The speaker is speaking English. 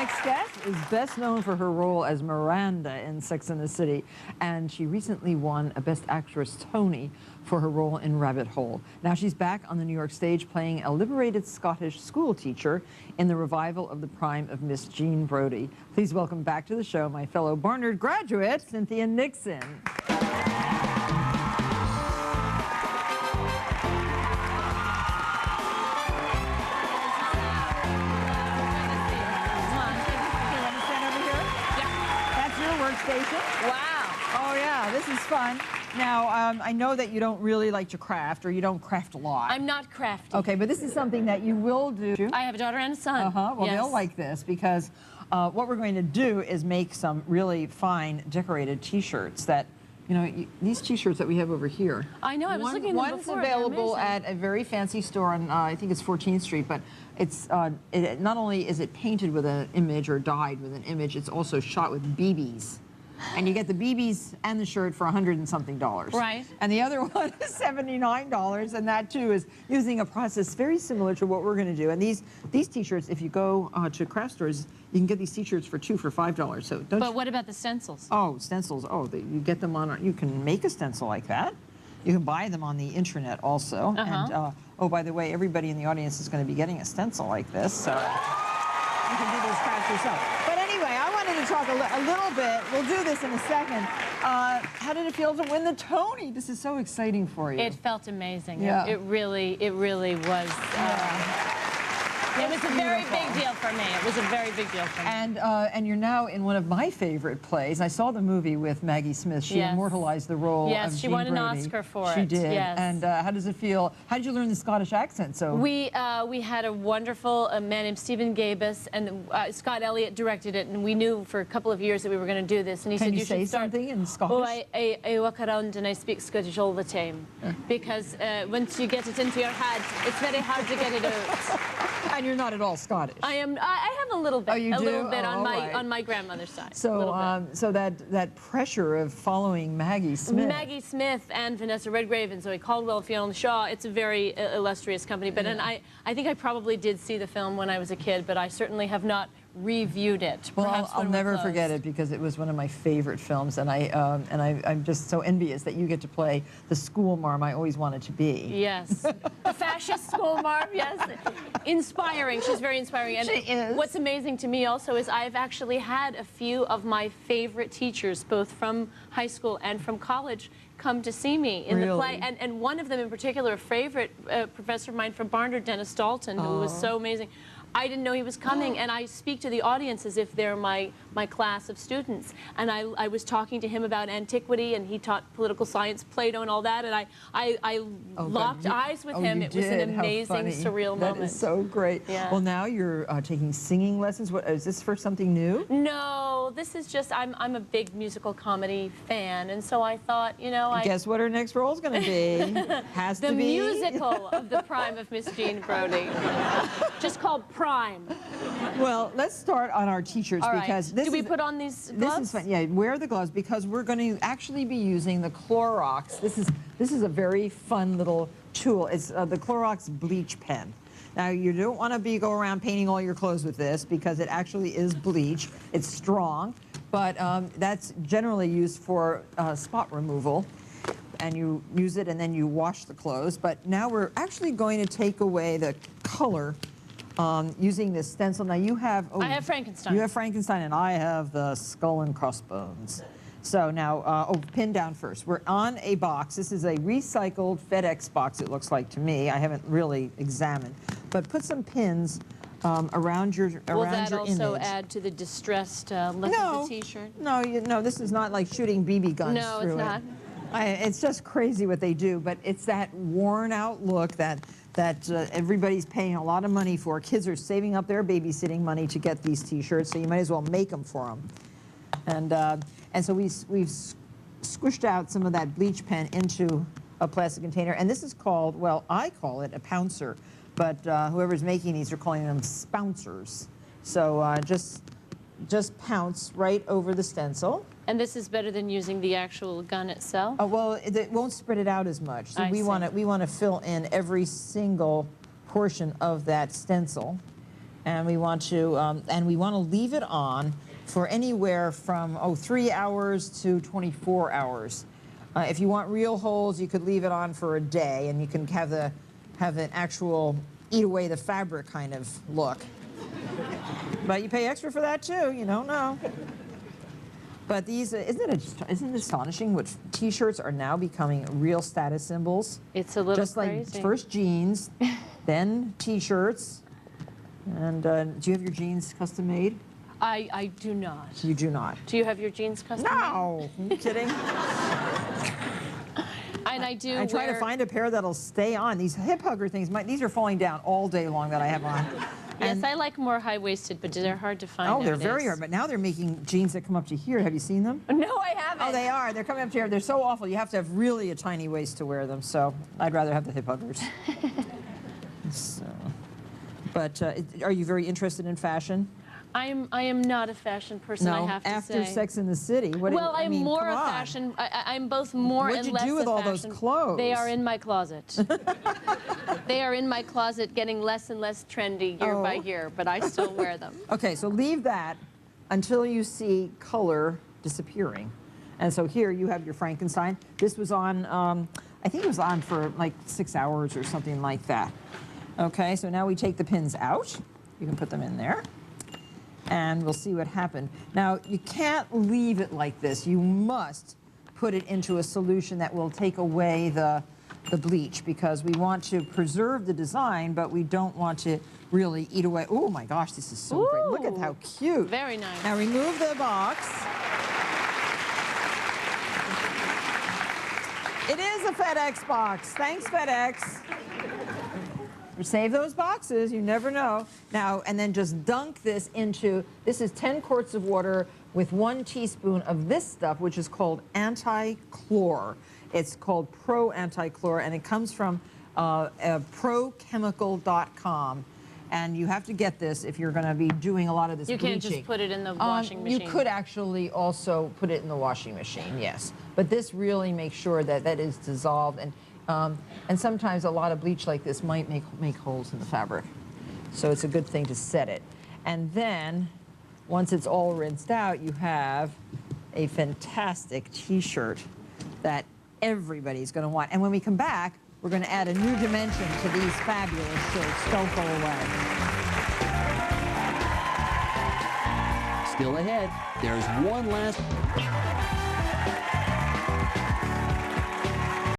next guest is best known for her role as Miranda in Sex and the City, and she recently won a Best Actress Tony for her role in Rabbit Hole. Now she's back on the New York stage playing a liberated Scottish school teacher in the revival of The Prime of Miss Jean Brodie. Please welcome back to the show my fellow Barnard graduate, Cynthia Nixon. Workstation. Wow. Oh, yeah, this is fun. Now, I know that you don't really like to craft, or you don't craft a lot. I'm not crafty. Okay, but this is something that you will do. I have a daughter and a son. Well, yes. they'll like this because what we're going to do is make some really fine decorated T-shirts that, you know, these T-shirts that we have over here. I know, I was looking at them before. One's available at a very fancy store on, I think it's 14th Street, but it's, not only is it painted with an image or dyed with an image, it's also shot with BBs. And you get the BBs and the shirt for $100 and something. Right. And the other one is $79, and that too is using a process very similar to what we're going to do. And these T-shirts, if you go to craft stores, you can get these T-shirts for $2 for $5. So don't. But what about the stencils? Oh, stencils. Oh, you get them on. You can make a stencil like that. You can buy them on the internet also. And oh, by the way, everybody in the audience is going to be getting a stencil like this, so you can do this craft yourself. But anyway, I wanted to talk a little bit. We'll do this in a second. How did it feel to win the Tony? This is so exciting for you. It felt amazing. Yeah. It really was. It was a very big deal for me. It was a very big deal for me. And you're now in one of my favorite plays. I saw the movie with Maggie Smith. She immortalized the role of Jean Yes, she won an Brodie. Oscar for it. She did. Yes. And how does it feel? How did you learn the Scottish accent? So we had a wonderful man named Stephen Gabus, and Scott Elliott directed it, and we knew for a couple of years that we were going to do this. And he said, you should say start. Something in Scottish? Oh, I walk around and I speak Scottish all the time, because once you get it into your head, it's very hard to get it out. And you're not at all Scottish. I have a little bit. Oh, you do? A little bit Oh, on my grandmother's side. So, so that pressure of following Maggie Smith. Maggie Smith and Vanessa Redgrave and Zoe Caldwell, Fiona Shaw. It's a very illustrious company. But and I think I probably did see the film when I was a kid, but I certainly have not reviewed it. Well, I'll never forget it because it was one of my favorite films, and I'm just so envious that you get to play the school marm I always wanted to be. Yes, the fascist school marm. Yes, inspiring. She's very inspiring. And she is. What's amazing to me also is I've actually had a few of my favorite teachers, both from high school and from college, come to see me in the play, and one of them in particular, a favorite professor of mine from Barnard, Dennis Dalton, who was so amazing. I didn't know he was coming, and I speak to the audience as if they're my class of students. And I was talking to him about antiquity, and he taught political science, Plato, and all that. And I locked eyes with him. It was an amazing, surreal moment. That is so great. Yeah. Well, now you're taking singing lessons. What is this for? Something new? No, this is just I'm a big musical comedy fan, and so I thought, you know, guess what her next role is going to be? Has to be the musical of The Prime of Miss Jean Brodie, just called Prime. Well, let's start on our T-shirts because this do we put on these gloves? This is fun. Yeah, wear the gloves because we're going to actually be using the Clorox. This is a very fun little tool. It's the Clorox bleach pen. Now, you don't want to go around painting all your clothes with this because it actually is bleach. It's strong, but that's generally used for spot removal. And you use it and then you wash the clothes. But now we're actually going to take away the color using this stencil. Now you have... Oh, I have Frankenstein. You have Frankenstein, and I have the skull and crossbones. So now, pin down first. We're on a box. This is a recycled FedEx box, it looks like to me. I haven't really examined. But put some pins around your image. Will that also add to the distressed look of the T-shirt? No, no, this is not like shooting BB guns No, through it's not. It's just crazy what they do, but it's that worn-out look that everybody's paying a lot of money for. Kids are saving up their babysitting money to get these T-shirts, so you might as well make them for them. And so we've squished out some of that bleach pen into a plastic container, and this is called, well, I call it a pouncer, but whoever's making these are calling them spouncers. So just pounce right over the stencil. And this is better than using the actual gun itself? Well, it won't spread it out as much. So we want to fill in every single portion of that stencil. and we want to leave it on for anywhere from 3 hours to 24 hours. If you want real holes, you could leave it on for a day, and you can have an actual eat away the fabric kind of look. But you pay extra for that too. You don't know. But these, isn't it astonishing what T-shirts are now becoming real status symbols? It's a little just like crazy. First jeans, then T-shirts. And do you have your jeans custom made? I do not. You do not. Do you have your jeans custom made? No. Are you kidding? And I do. I try to find a pair that'll stay on. These hip hugger things, these are falling down all day long that I have on. Yes, I like more high-waisted, but they're hard to find. Oh, they're nowadays. very hard. But now they're making jeans that come up to here. Have you seen them? No, I haven't. Oh, they are. They're coming up to here. They're so awful. You have to have really a tiny waist to wear them. So I'd rather have the hip huggers. But are you very interested in fashion? I am not a fashion person, I have to say. After Sex in the City. I'm more a fashion. I'm both more and less a fashion. What'd you do with all those clothes? They are in my closet. They are in my closet, getting less and less trendy year by year, but I still wear them. Okay, so leave that until you see color disappearing. And so here you have your Frankenstein. This was on, I think it was on for like 6 hours or something like that. Okay, so now we take the pins out. You can put them in there. And we'll see what happened. Now, you can't leave it like this. You must put it into a solution that will take away the bleach, because we want to preserve the design, but we don't want to really eat away. Oh my gosh, this is so great. Look at how cute. Very nice. Now remove the box. It is a FedEx box. Thanks, FedEx. Save those boxes, you never know. Now, and then just dunk this into, this is 10 quarts of water with 1 teaspoon of this stuff, which is called anti-chlor. It's called Pro Anti-Chlor, and it comes from prochemical.com. And you have to get this if you're going to be doing a lot of this bleaching. You can't just put it in the washing machine. You could actually also put it in the washing machine, yes. But this really makes sure that that is dissolved. And sometimes a lot of bleach like this might make holes in the fabric. So it's a good thing to set it. And then, once it's all rinsed out, you have a fantastic T-shirt that everybody's going to want. And when we come back, we're going to add a new dimension to these fabulous shirts. Don't go away. Still ahead, there's one last...